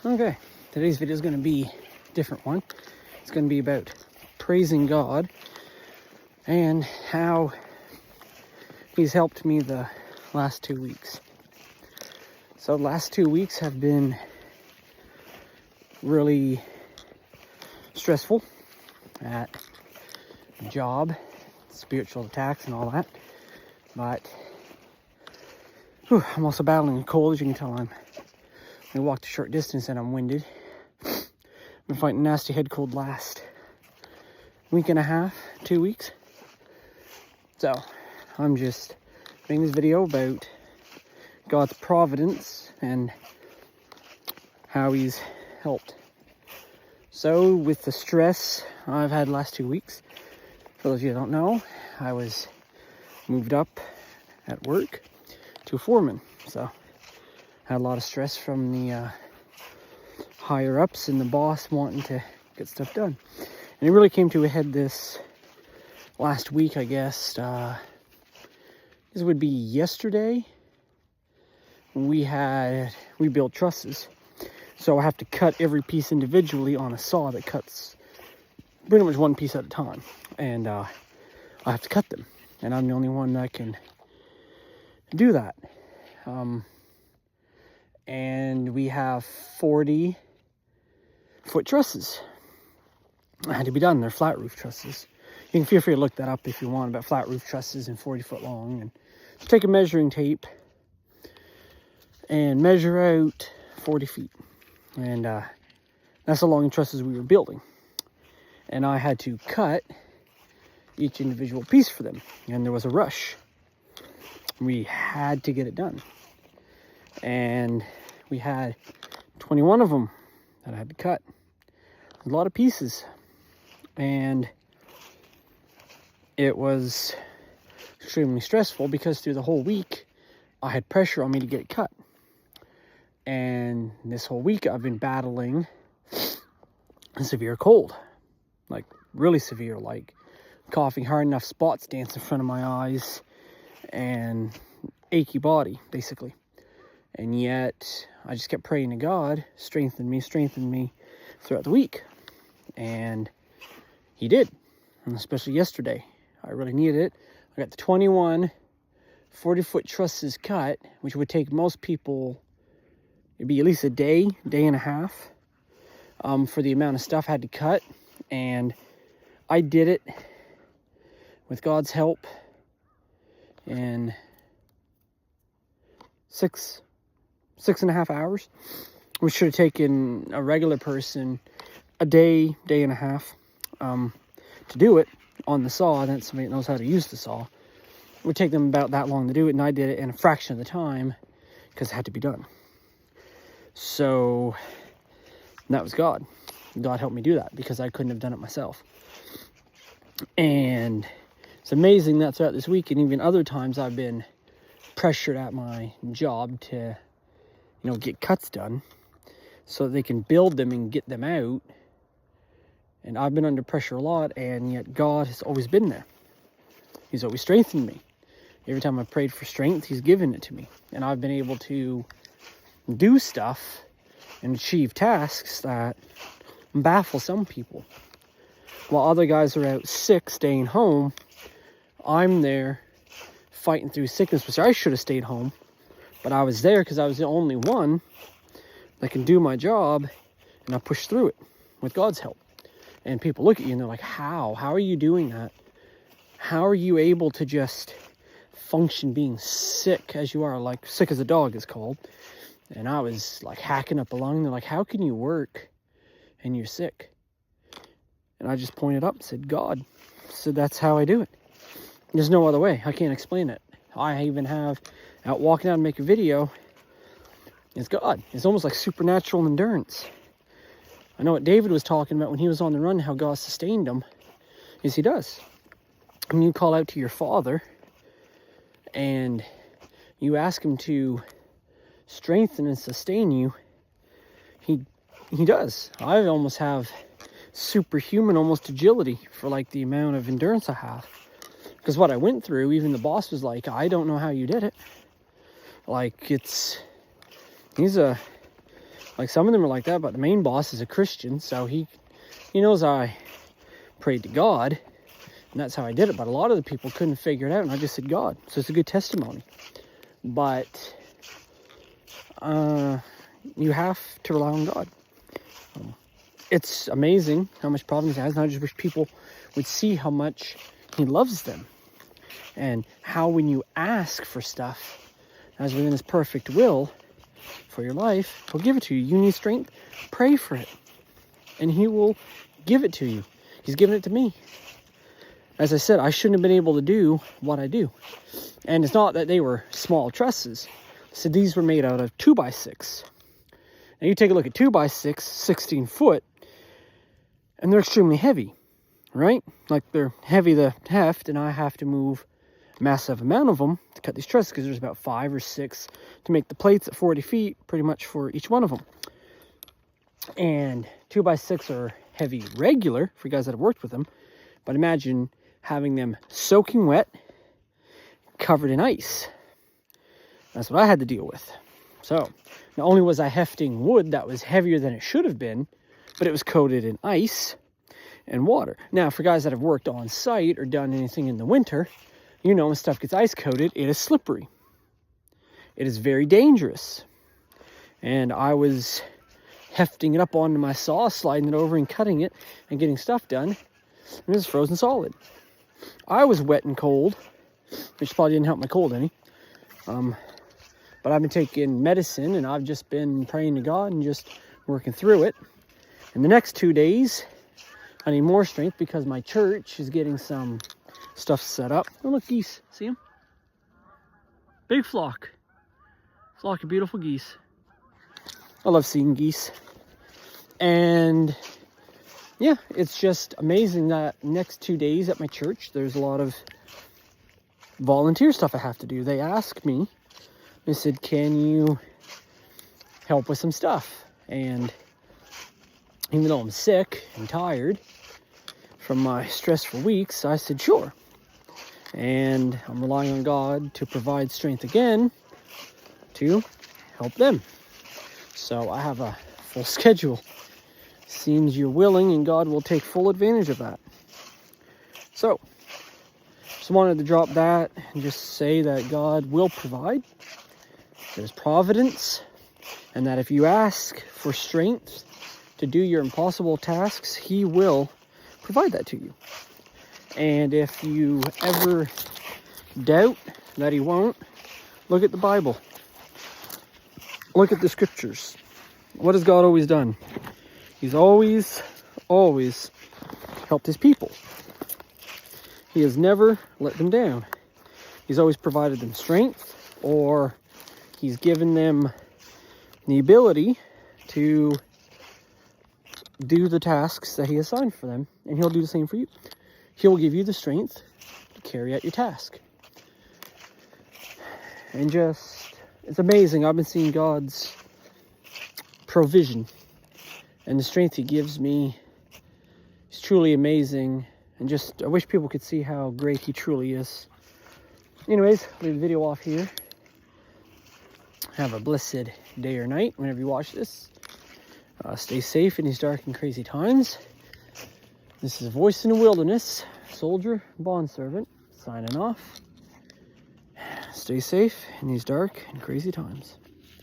Okay, today's video is going to be a different one. It's going to be about praising God and how He's helped me the last 2 weeks. So the last 2 weeks have been really stressful at job, spiritual attacks and all that. But I'm also battling a cold, as you can tell. I walked a short distance and I'm winded. I've been fighting a nasty head cold last week and a half, 2 weeks. So I'm just making this video about God's providence and how He's helped. So with the stress I've had the last 2 weeks, for those of you who don't know, I was moved up at work to a foreman. So had a lot of stress from the higher ups and the boss wanting to get stuff done. And it really came to a head this last week, I guess. This would be yesterday. We built trusses. So I have to cut every piece individually on a saw that cuts pretty much one piece at a time. And I have to cut them. And I'm the only one that can do that. And we have 40-foot trusses. That had to be done. They're flat roof trusses. You can feel free to look that up if you want about flat roof trusses and 40-foot long. And just take a measuring tape and measure out 40 feet. And that's how long the trusses we were building. And I had to cut each individual piece for them. And there was a rush. We had to get it done. And we had 21 of them that I had to cut. A lot of pieces. And it was extremely stressful because through the whole week, I had pressure on me to get it cut. And this whole week, I've been battling a severe cold. Like, really severe. Like, coughing hard enough, spots dance in front of my eyes, and achy body, basically. And yet, I just kept praying to God, strengthen me throughout the week. And He did. And especially yesterday. I really needed it. I got the 21 40-foot trusses cut, which would take most people, it'd be at least a day and a half, for the amount of stuff I had to cut. And I did it with God's help in 6.5 hours, which should have taken a regular person a day and a half to do it on the saw. That's somebody that knows how to use the saw. It would take them about that long to do it, and I did it in a fraction of the time because it had to be done. So that was God. God helped me do that because I couldn't have done it myself. And it's amazing that throughout this week and even other times I've been pressured at my job to, get cuts done so that they can build them and get them out. And I've been under pressure a lot, and yet God has always been there. He's always strengthened me. Every time I prayed for strength, He's given it to me. And I've been able to do stuff and achieve tasks that baffle some people. While other guys are out sick, staying home, I'm there fighting through sickness, which I should have stayed home. But I was there because I was the only one that can do my job, and I pushed through it with God's help. And people look at you and they're like, how? How are you doing that? How are you able to just function being sick as you are? Like, sick as a dog is called. And I was like hacking up a lung. They're like, how can you work and you're sick? And I just pointed up and said, God. So that's how I do it. There's no other way. I can't explain it. I even have out walking out and make a video. It's God. It's almost like supernatural endurance. I know what David was talking about when he was on the run, how God sustained him. Yes, He does. When you call out to your Father and you ask Him to strengthen and sustain you, He does. I almost have superhuman almost agility for like the amount of endurance I have. Because what I went through, even the boss was like, I don't know how you did it. Like, he's a Like, some of them are like that, but the main boss is a Christian, so he knows I prayed to God, and that's how I did it. But a lot of the people couldn't figure it out, and I just said God. So it's a good testimony. But you have to rely on God. It's amazing how much Providence has, and I just wish people would see how much he loves them, and how when you ask for stuff as within his perfect will for your life, he'll give it to you. You need strength, pray for it, and he will give it to you. He's given it to me. As I said, I shouldn't have been able to do what I do. And it's not that they were small trusses. So these were made out of 2x6. Now you take a look at 2x6, 16 foot, and they're extremely heavy, right? Like, they're heavy to heft, and I have to move a massive amount of them to cut these trusses, because there's about 5 or 6 to make the plates at 40 feet, pretty much for each one of them. And 2x6 are heavy regular for guys that have worked with them, but imagine having them soaking wet, covered in ice. That's what I had to deal with. So not only was I hefting wood that was heavier than it should have been, but it was coated in ice and water. Now, for guys that have worked on site or done anything in the winter, you know, when stuff gets ice coated, it is slippery. It is very dangerous. And I was hefting it up onto my saw, sliding it over and cutting it and getting stuff done, and it was frozen solid. I was wet and cold, which probably didn't help my cold any. But I've been taking medicine, and I've just been praying to God and just working through it. In the next 2 days, I need more strength because my church is getting some stuff set up. Oh, look, geese. See them? Big flock. Flock of beautiful geese. I love seeing geese. And yeah, it's just amazing that next 2 days at my church, there's a lot of volunteer stuff I have to do. They asked me, they said, can you help with some stuff? And even though I'm sick and tired from my stressful weeks, I said, sure. And I'm relying on God to provide strength again to help them. So I have a full schedule. Seems you're willing, and God will take full advantage of that. So, just wanted to drop that and just say that God will provide. There's providence, and that if you ask for strength to do your impossible tasks, he will provide that to you. And if you ever doubt that he won't, look at the Bible. Look at the scriptures. What has God always done? He's always helped his people. He has never let them down. He's always provided them strength, or he's given them the ability to do the tasks that he assigned for them, and he'll do the same for you. He'll give you the strength to carry out your task. And just, it's amazing. I've been seeing God's provision, and the strength he gives me is truly amazing. And just, I wish people could see how great he truly is. Anyways, leave the video off here. Have a blessed day or night whenever you watch this. Stay safe in these dark and crazy times. This is Voice in the Wilderness, soldier, bondservant, signing off. Stay safe in these dark and crazy times.